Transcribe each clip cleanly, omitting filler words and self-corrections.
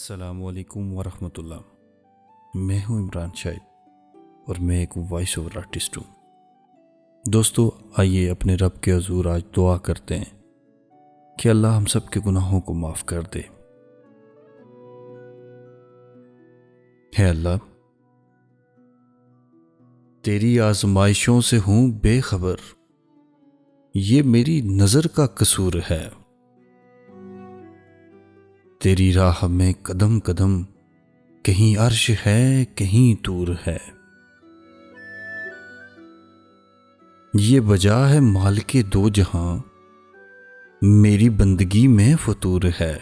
السلام علیکم ورحمۃ اللہ۔ میں ہوں عمران شاہد اور میں ایک وائس اوور آرٹسٹ ہوں۔ دوستو، آئیے اپنے رب کے حضور آج دعا کرتے ہیں کہ اللہ ہم سب کے گناہوں کو معاف کر دے۔ ہے اللہ، تیری آزمائشوں سے ہوں بے خبر، یہ میری نظر کا قصور ہے۔ تیری راہ میں قدم قدم، کہیں عرش ہے کہیں طور ہے۔ یہ وجہ ہے مالک دو جہاں، میری بندگی میں فطور ہے۔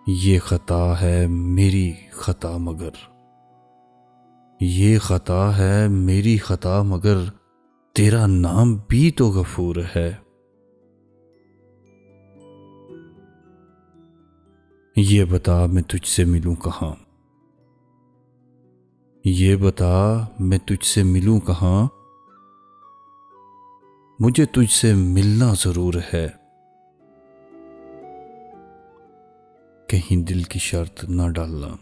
یہ خطا ہے میری خطا مگر، یہ خطا ہے میری خطا مگر، تیرا نام بھی تو غفور ہے۔ یہ بتا میں تجھ سے ملوں کہاں، یہ بتا میں تجھ سے ملوں کہاں، مجھے تجھ سے ملنا ضرور ہے۔ کہیں دل کی شرط نہ ڈالنا،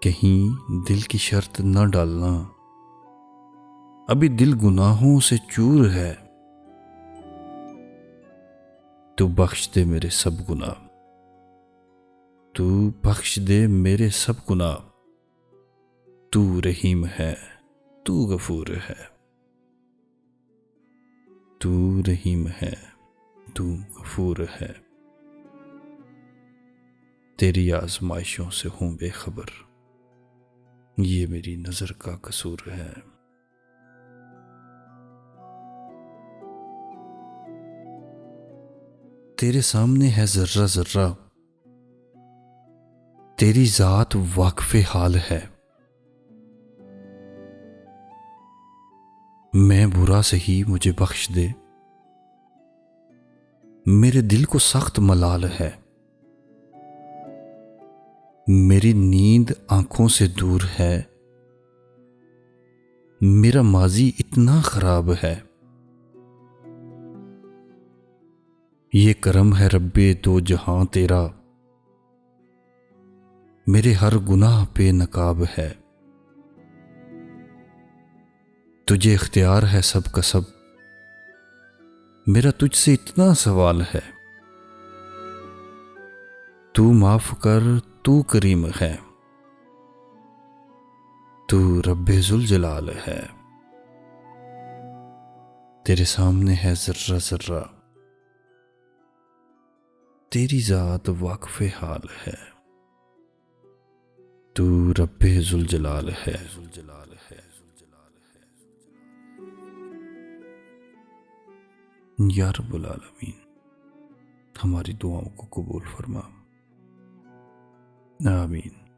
کہیں دل کی شرط نہ ڈالنا، ابھی دل گناہوں سے چور ہے۔ تو بخش دے میرے سب گناہ، تو بخش دے میرے سب گناہ، تو رحیم ہے تو غفور ہے، تو رحیم ہے تو غفور ہے۔ تیری آزمائشوں سے ہوں بے خبر، یہ میری نظر کا قصور ہے۔ تیرے سامنے ہے ذرہ ذرہ، تیری ذات واقف حال ہے۔ میں برا سہی مجھے بخش دے، میرے دل کو سخت ملال ہے۔ میری نیند آنکھوں سے دور ہے، میرا ماضی اتنا خراب ہے۔ یہ کرم ہے رب دو جہاں تیرا، میرے ہر گناہ پہ نقاب ہے۔ تجھے اختیار ہے سب کا سب، میرا تجھ سے اتنا سوال ہے۔ تو معاف کر تو کریم ہے، تو رب ذوالجلال ہے۔ تیرے سامنے ہے ذرہ ذرہ، تیری ذات واقف حال ہے، تو رب ذوالجلال ہے۔ یا رب العالمین، ہماری دعاؤں کو قبول فرما، آمین۔